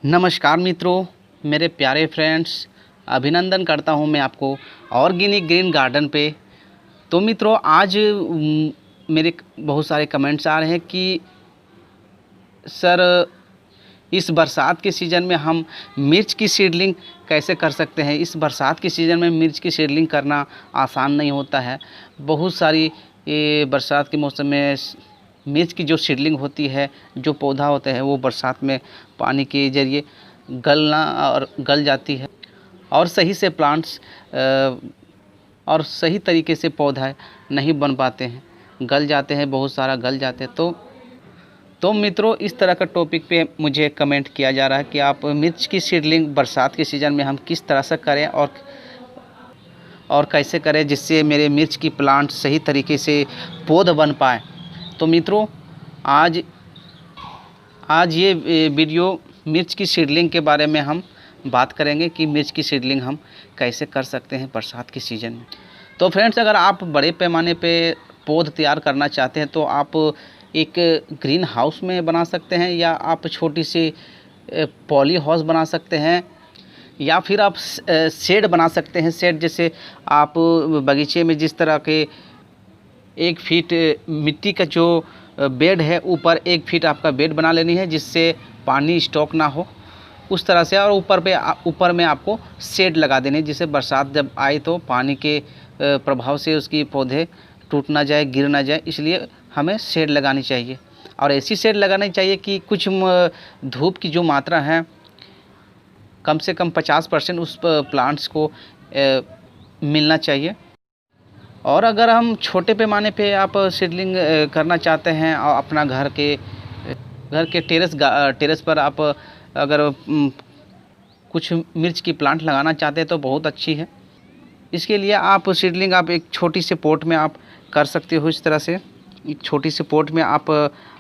नमस्कार मित्रों, मेरे प्यारे फ्रेंड्स, अभिनंदन करता हूं मैं आपको ऑर्गेनिक ग्रीन गार्डन पे। तो मित्रों, आज मेरे बहुत सारे कमेंट्स आ रहे हैं कि सर, इस बरसात के सीज़न में हम मिर्च की सीडलिंग कैसे कर सकते हैं। इस बरसात के सीज़न में मिर्च की सीडलिंग करना आसान नहीं होता है। बहुत सारी ये बरसात के मौसम में मिर्च की जो सीडलिंग होती है, जो पौधा होता है, वो बरसात में पानी के ज़रिए गल जाती है और सही से प्लांट्स और सही तरीके से पौधा नहीं बन पाते हैं, गल जाते हैं, बहुत सारा गल जाते हैं। तो मित्रों, इस तरह का टॉपिक पे मुझे कमेंट किया जा रहा है कि आप मिर्च की सीडलिंग बरसात के सीज़न में हम किस तरह से करें और कैसे करें जिससे मेरे मिर्च की प्लांट सही तरीके से पौध बन पाए। तो मित्रों, आज ये वीडियो मिर्च की सीडलिंग के बारे में हम बात करेंगे कि मिर्च की सीडलिंग हम कैसे कर सकते हैं बरसात के सीज़न में। तो फ्रेंड्स, अगर आप बड़े पैमाने पे पौध तैयार करना चाहते हैं तो आप एक ग्रीन हाउस में बना सकते हैं, या आप छोटी सी पॉली हाउस बना सकते हैं, या फिर आप शेड बना सकते हैं। शेड जैसे आप बगीचे में जिस तरह के 1 फीट मिट्टी का जो बेड है, ऊपर 1 फीट आपका बेड बना लेनी है जिससे पानी स्टॉक ना हो, उस तरह से। और ऊपर में आपको शेड लगा देनी है जिससे बरसात जब आए तो पानी के प्रभाव से उसकी पौधे टूट ना जाए, गिर ना जाए, इसलिए हमें शेड लगानी चाहिए। और ऐसी शेड लगानी चाहिए कि कुछ धूप की जो मात्रा है कम से कम 50% उस प्लांट्स को मिलना चाहिए। और अगर हम छोटे पैमाने पे आप सीडलिंग करना चाहते हैं और अपना घर के टेरेस पर आप अगर कुछ मिर्च की प्लांट लगाना चाहते हैं तो बहुत अच्छी है। इसके लिए आप सीडलिंग आप एक छोटी सी पॉट में आप कर सकते हो। इस तरह से एक छोटी सी पॉट में आप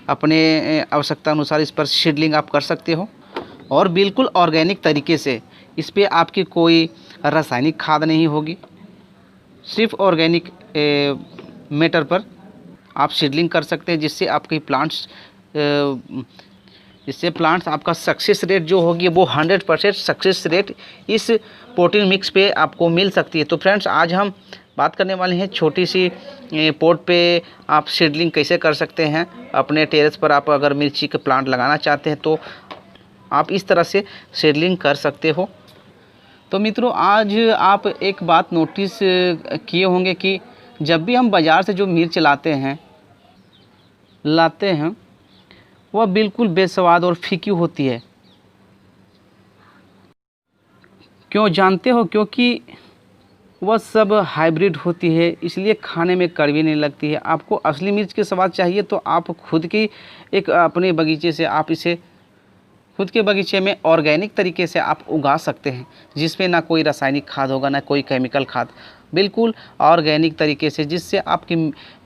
अपने आवश्यकता अनुसार इस पर सीडलिंग आप कर सकते हो, और बिल्कुल ऑर्गेनिक तरीके से। इस पर आपकी कोई रासायनिक खाद नहीं होगी, सिर्फ ऑर्गेनिक मैटर पर आप सीडलिंग कर सकते हैं, जिससे आपके प्लांट्स आपका सक्सेस रेट जो होगी वो 100% सक्सेस रेट इस पोटिंग मिक्स पे आपको मिल सकती है। तो फ्रेंड्स, आज हम बात करने वाले हैं छोटी सी पॉट पे आप सीडलिंग कैसे कर सकते हैं। अपने टेरेस पर आप अगर मिर्ची के प्लांट लगाना चाहते हैं तो आप इस तरह से सीडलिंग कर सकते हो। तो मित्रों, आज आप एक बात नोटिस किए होंगे कि जब भी हम बाज़ार से जो मिर्च लाते हैं वह बिल्कुल बेस्वाद और फीकी होती है। क्यों जानते हो? क्योंकि वह सब हाइब्रिड होती है, इसलिए खाने में कड़वी नहीं लगती है। आपको असली मिर्च के स्वाद चाहिए तो आप खुद की एक अपने बगीचे से आप इसे खुद के बगीचे में ऑर्गेनिक तरीके से आप उगा सकते हैं, जिसमें ना कोई रासायनिक खाद होगा, ना कोई केमिकल खाद, बिल्कुल ऑर्गेनिक तरीके से, जिससे आपकी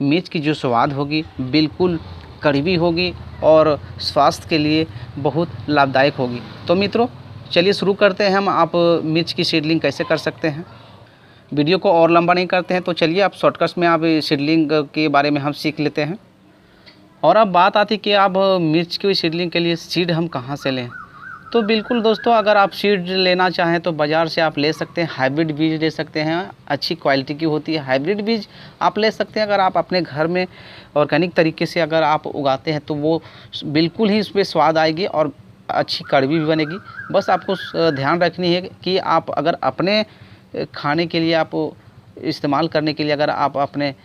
मिर्च की जो स्वाद होगी बिल्कुल कड़वी होगी और स्वास्थ्य के लिए बहुत लाभदायक होगी। तो मित्रों, चलिए शुरू करते हैं हम आप मिर्च की सीडलिंग कैसे कर सकते हैं। वीडियो को और लंबा नहीं करते हैं, तो चलिए आप शॉर्टकट्स में आप सीडलिंग के बारे में हम सीख लेते हैं। और अब बात आती कि आप मिर्च की सीडलिंग के लिए सीड हम कहाँ से लें। तो बिल्कुल दोस्तों, अगर आप सीड लेना चाहें तो बाज़ार से आप ले सकते हैं, हाइब्रिड बीज ले सकते हैं, अच्छी क्वालिटी की होती है हाइब्रिड बीज आप ले सकते हैं। अगर आप अपने घर में ऑर्गेनिक तरीके से अगर आप उगाते हैं तो वो बिल्कुल ही उसमें स्वाद आएगी और अच्छी कड़वी भी बनेगी। बस आपको ध्यान रखनी है कि आप अगर अपने खाने के लिए आप इस्तेमाल करने के लिए अगर आप अपने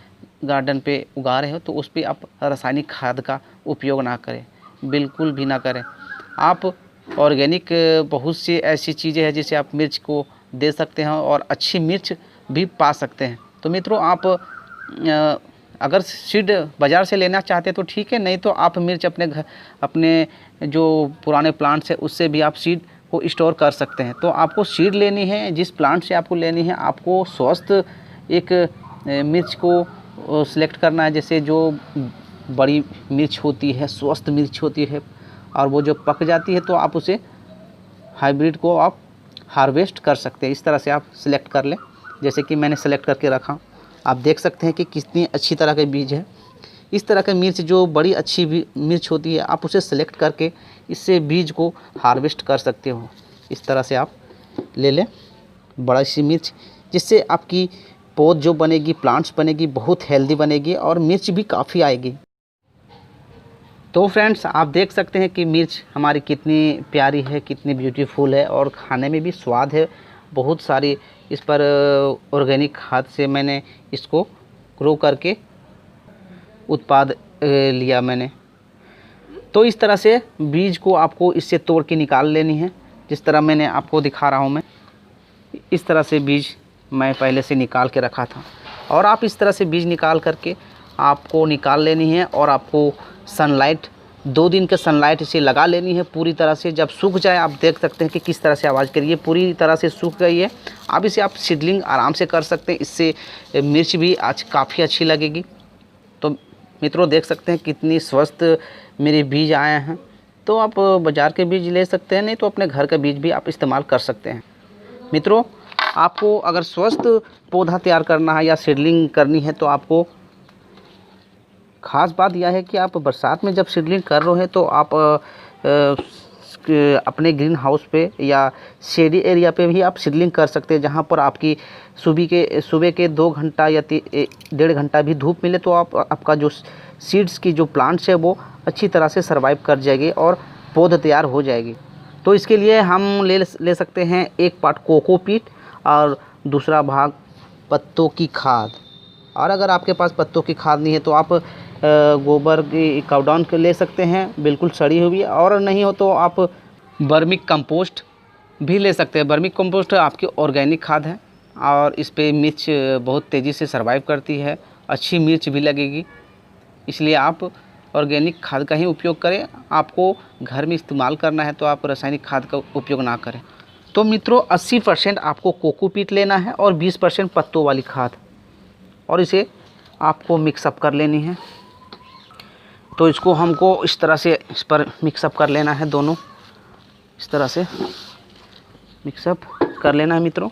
गार्डन पे उगा रहे हो तो उस पर आप रासायनिक खाद का उपयोग ना करें, बिल्कुल भी ना करें। आप ऑर्गेनिक बहुत सी ऐसी चीज़ें हैं जिसे आप मिर्च को दे सकते हैं और अच्छी मिर्च भी पा सकते हैं। तो मित्रों, आप अगर सीड बाज़ार से लेना चाहते हैं तो ठीक है, नहीं तो आप मिर्च अपने जो पुराने प्लांट्स है उससे भी आप सीड को स्टोर कर सकते हैं। तो आपको सीड लेनी है, जिस प्लांट से आपको लेनी है, आपको स्वस्थ एक मिर्च को सिलेक्ट करना है। जैसे जो बड़ी मिर्च होती है, स्वस्थ मिर्च होती है, और वो जो पक जाती है तो आप उसे हाइब्रिड को आप हार्वेस्ट कर सकते हैं। इस तरह से आप सिलेक्ट कर लें, जैसे कि मैंने सेलेक्ट करके रखा। आप देख सकते हैं कि कितनी अच्छी तरह के बीज है। इस तरह का मिर्च जो बड़ी अच्छी मिर्च होती है, आप उसे सेलेक्ट करके इससे बीज को हार्वेस्ट कर सकते हो। इस तरह से आप ले लें बड़ा सी मिर्च, जिससे आपकी पौध जो बनेगी, प्लांट्स बनेगी, बहुत हेल्दी बनेगी और मिर्च भी काफ़ी आएगी। तो फ्रेंड्स, आप देख सकते हैं कि मिर्च हमारी कितनी प्यारी है, कितनी ब्यूटीफुल है और खाने में भी स्वाद है। बहुत सारी इस पर ऑर्गेनिक खाद से मैंने इसको ग्रो करके उत्पाद लिया मैंने। तो इस तरह से बीज को आपको इससे तोड़ के निकाल लेनी है, जिस तरह मैंने आपको दिखा रहा हूँ मैं। इस तरह से बीज मैं पहले से निकाल के रखा था, और आप इस तरह से बीज निकाल करके आपको निकाल लेनी है और आपको सनलाइट 2 दिन के सनलाइट इसे लगा लेनी है पूरी तरह से। जब सूख जाए, आप देख सकते हैं कि किस तरह से आवाज़ करिए, पूरी तरह से सूख गई है। अब इसे आप सीडलिंग आराम से कर सकते हैं, इससे मिर्च भी आज काफ़ी अच्छी लगेगी। तो मित्रों, देख सकते हैं कितनी स्वस्थ मेरे बीज आए हैं। तो आप बाज़ार के बीज ले सकते हैं, नहीं तो अपने घर का बीज भी आप इस्तेमाल कर सकते हैं। मित्रों, आपको अगर स्वस्थ पौधा तैयार करना है या सीडलिंग करनी है, तो आपको ख़ास बात यह है कि आप बरसात में जब सीडलिंग कर रहे हैं तो आप अपने ग्रीन हाउस पे या शेडी एरिया पे भी आप सीडलिंग कर सकते हैं, जहाँ पर आपकी सुबह के 2 घंटा या 1.5 घंटा भी धूप मिले, तो आपका जो सीड्स की जो प्लांट्स है वो अच्छी तरह से सर्वाइव कर जाएगी और पौध तैयार हो जाएगी। तो इसके लिए हम ले सकते हैं 1 पार्ट कोकोपीट और दूसरा भाग पत्तों की खाद। और अगर आपके पास पत्तों की खाद नहीं है तो आप गोबर की काउडाउन के ले सकते हैं, बिल्कुल सड़ी हुई, और नहीं हो तो आप वर्मी कंपोस्ट भी ले सकते हैं। वर्मी कंपोस्ट आपकी ऑर्गेनिक खाद है और इस पे मिर्च बहुत तेज़ी से सर्वाइव करती है, अच्छी मिर्च भी लगेगी। इसलिए आप ऑर्गेनिक खाद का ही उपयोग करें। आपको घर में इस्तेमाल करना है तो आप रासायनिक खाद का उपयोग ना करें। तो मित्रों, 80% आपको कोकोपीट लेना है और 20% पत्तों वाली खाद, और इसे आपको मिक्सअप कर लेनी है। तो इसको हमको इस तरह से इस पर मिक्सअप कर लेना है, दोनों इस तरह से मिक्सअप कर लेना है मित्रों।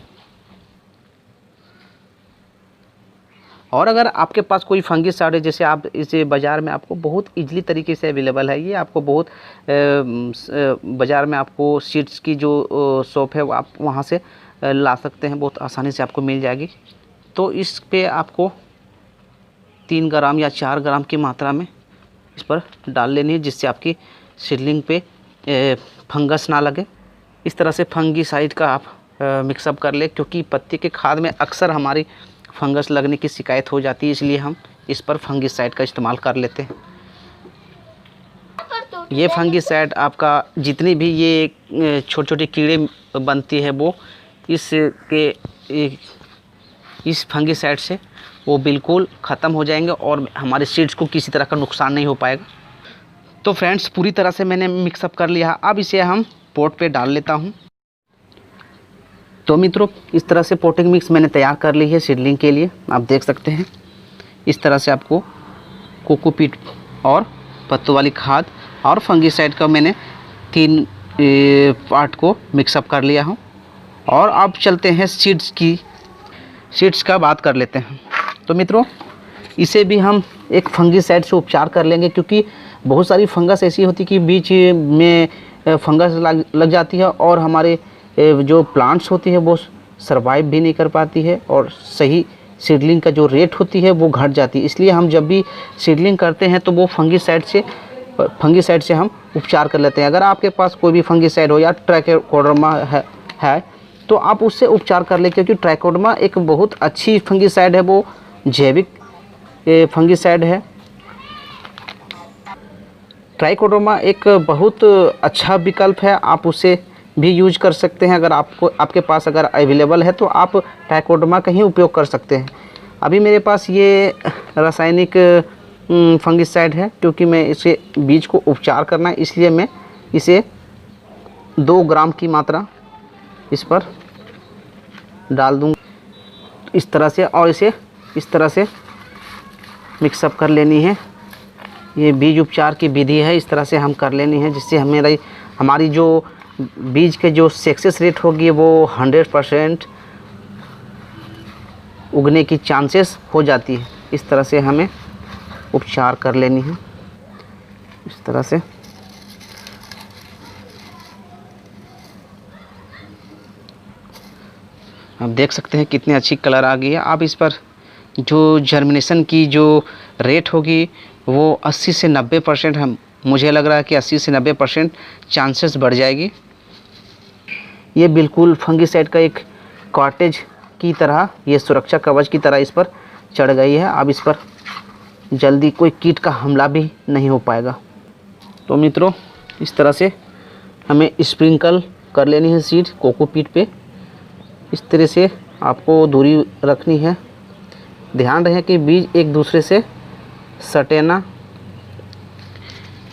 और अगर आपके पास कोई फंगिसाइड है, जैसे आप इसे बाज़ार में आपको बहुत इजीली तरीके से अवेलेबल है, ये आपको बहुत बाज़ार में आपको सीड्स की जो शॉप है वो आप वहाँ से ला सकते हैं, बहुत आसानी से आपको मिल जाएगी। तो इस पे आपको 3 ग्राम या 4 ग्राम की मात्रा में इस पर डाल लेनी है, जिससे आपकी सीडलिंग पे फंगस ना लगे। इस तरह से फंगिसाइड का आप मिक्सअप कर ले, क्योंकि पत्ती के खाद में अक्सर हमारी फंगस लगने की शिकायत हो जाती है, इसलिए हम इस पर फंगिसाइड का इस्तेमाल कर लेते हैं। ये फंगिसाइड आपका जितनी भी ये छोटे छोटे कीड़े बनती है वो इस फंगिसाइड से वो बिल्कुल ख़त्म हो जाएंगे और हमारे सीड्स को किसी तरह का नुकसान नहीं हो पाएगा। तो फ्रेंड्स, पूरी तरह से मैंने मिक्सअप कर लिया। अब इसे हम पॉट पे डाल लेता हूँ। तो मित्रों, इस तरह से पोटिंग मिक्स मैंने तैयार कर ली है सीडलिंग के लिए। आप देख सकते हैं इस तरह से आपको कोकोपीट और पत्तों वाली खाद और फंगिसाइड का मैंने 3 पार्ट को मिक्सअप कर लिया हूँ। और अब चलते हैं सीड्स का बात कर लेते हैं। तो मित्रों, इसे भी हम एक फंगिसाइड से उपचार कर लेंगे, क्योंकि बहुत सारी फंगस ऐसी होती है कि बीच में फंगस लग जाती है और हमारे जो प्लांट्स होती है वो सर्वाइव भी नहीं कर पाती है और सही सीडलिंग का जो रेट होती है वो घट जाती है। इसलिए हम जब भी सीडलिंग करते हैं तो वो फंगिसाइड से हम उपचार कर लेते हैं। अगर आपके पास कोई भी फंगिसाइड हो या ट्राइकोडर्मा है तो आप उससे उपचार कर लें, क्योंकि ट्राइकोडर्मा एक बहुत अच्छी फंगिसाइड है, वो जैविक फंगिसाइड है। ट्राइकोडर्मा एक बहुत अच्छा विकल्प है, आप उसे भी यूज कर सकते हैं। अगर आपके पास अगर अवेलेबल है तो आप ट्राइकोडर्मा का ही उपयोग कर सकते हैं। अभी मेरे पास ये रासायनिक फंगिसाइड है, क्योंकि मैं इसे बीज को उपचार करना है, इसलिए मैं इसे 2 ग्राम की मात्रा इस पर डाल दूँगा इस तरह से, और इसे इस तरह से मिक्सअप कर लेनी है। ये बीज उपचार की विधि है, इस तरह से हम कर लेनी है, जिससे हमारी जो बीज के जो सक्सेस रेट होगी वो 100% उगने की चांसेस हो जाती है। इस तरह से हमें उपचार कर लेनी है इस तरह से। आप देख सकते हैं कितनी अच्छी कलर आ गई है। आप इस पर जो जर्मिनेशन की जो रेट होगी वो 80 से 90% हम, मुझे लग रहा है कि 80 से 90% चांसेस बढ़ जाएगी। ये बिल्कुल फंगिसाइड का एक कॉटेज की तरह, ये सुरक्षा कवच की तरह इस पर चढ़ गई है। अब इस पर जल्दी कोई कीट का हमला भी नहीं हो पाएगा। तो मित्रों, इस तरह से हमें स्प्रिंकल कर लेनी है सीड कोकोपीट पे। इस तरह से आपको दूरी रखनी है। ध्यान रहे कि बीज एक दूसरे से सटे ना।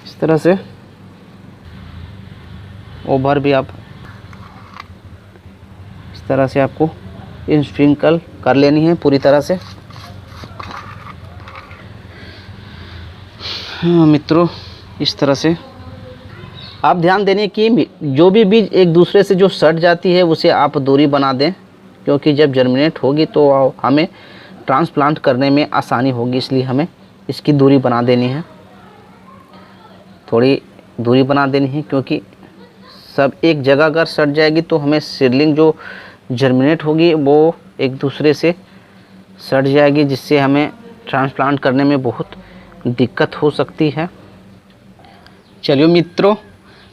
इस तरह से ओवर भी आप इस तरह से आपको स्प्रिंकल कर लेनी है पूरी तरह से। हाँ मित्रों, इस तरह से आप ध्यान देने की जो भी बीज एक दूसरे से जो सट जाती है उसे आप दूरी बना दें, क्योंकि जब जर्मिनेट होगी तो हमें ट्रांसप्लांट करने में आसानी होगी, इसलिए हमें इसकी दूरी बना देनी है। थोड़ी दूरी बना देनी है, क्योंकि सब एक जगह अगर सट जाएगी तो हमें सीडलिंग जो जर्मिनेट होगी वो एक दूसरे से सट जाएगी, जिससे हमें ट्रांसप्लांट करने में बहुत दिक्कत हो सकती है। चलिए मित्रों,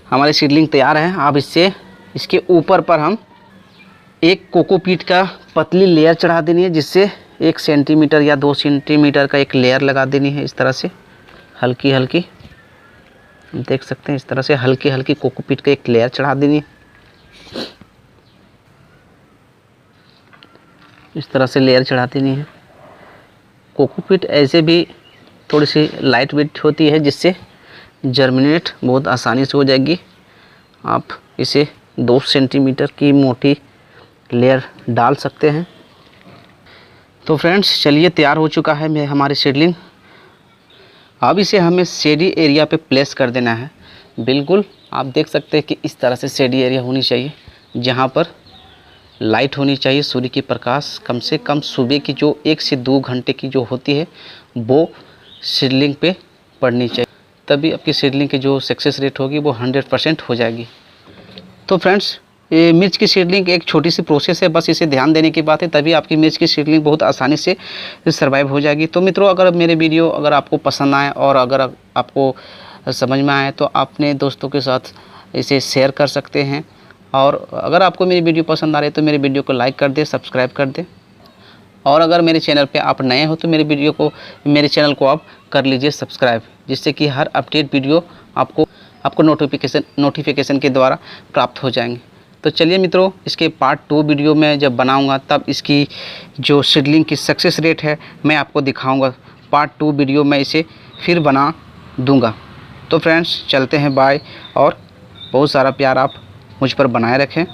हमारी सीडलिंग तैयार है। अब इसके ऊपर पर हम एक कोकोपीट का पतली लेयर चढ़ा देनी है, जिससे 1 सेंटीमीटर या 2 सेंटीमीटर का एक लेयर लगा देनी है। इस तरह से हल्की हल्की देख सकते हैं, इस तरह से हल्की हल्की कोकोपीट का एक लेयर चढ़ा देनी है। इस तरह से लेयर चढ़ा देनी है। कोकोपीट ऐसे भी थोड़ी सी लाइट वेट होती है, जिससे जर्मिनेट बहुत आसानी से हो जाएगी। आप इसे 2 सेंटीमीटर की मोटी लेयर डाल सकते हैं। तो फ्रेंड्स, चलिए तैयार हो चुका है हमारी सीडलिंग। अब इसे हमें शेडी एरिया पे प्लेस कर देना है। बिल्कुल आप देख सकते हैं कि इस तरह से शेडी एरिया होनी चाहिए, जहाँ पर लाइट होनी चाहिए। सूर्य की प्रकाश कम से कम सुबह की जो 1 से 2 घंटे की जो होती है वो सीडलिंग पे पड़नी चाहिए, तभी आपकी सीडलिंग की जो सक्सेस रेट होगी वो 100% हो जाएगी। तो फ्रेंड्स, ये मिर्च की सीडलिंग एक छोटी सी प्रोसेस है, बस इसे ध्यान देने की बात है, तभी आपकी मिर्च की सीडलिंग बहुत आसानी से सर्वाइव हो जाएगी। तो मित्रों, अगर मेरे वीडियो अगर आपको पसंद आए और अगर आपको समझ में आए तो अपने दोस्तों के साथ इसे शेयर कर सकते हैं। और अगर आपको मेरी वीडियो पसंद आ रही है तो मेरे वीडियो को लाइक कर दें, सब्सक्राइब कर दें। और अगर मेरे चैनल पे आप नए हो तो मेरे चैनल को आप कर लीजिए सब्सक्राइब, जिससे कि हर अपडेट वीडियो आपको नोटिफिकेशन के द्वारा प्राप्त हो जाएंगे। तो चलिए मित्रों, इसके पार्ट 2 वीडियो में जब बनाऊंगा तब इसकी जो सीडलिंग की सक्सेस रेट है मैं आपको दिखाऊंगा। पार्ट 2 वीडियो में इसे फिर बना दूंगा। तो फ्रेंड्स, चलते हैं, बाय। और बहुत सारा प्यार आप मुझ पर बनाए रखें।